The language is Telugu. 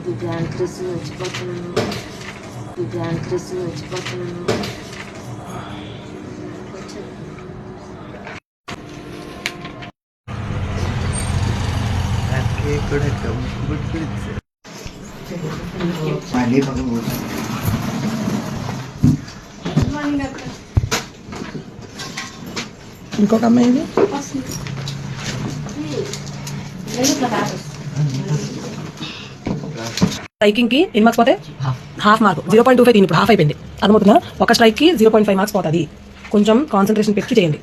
దివ్యాంకృష్ణ వచ్చిపోతున్నాను. దివ్యాంకృష్ణ వచ్చిపోతున్నాను. ఇంకొక అమ్మాయి స్ట్రైకింగ్ కి ఎన్ని మార్క్స్ పోతే హాఫ్ మార్క్ 0.25 దీని ఇప్పుడు హాఫ్ అయిపోయింది. అర్థమవుతుందా? ఒక స్ట్రైక్ కి 0.5 మార్క్స్ పోతుంది. కొంచెం కాన్సన్ట్రేషన్ పెట్టి చేయండి.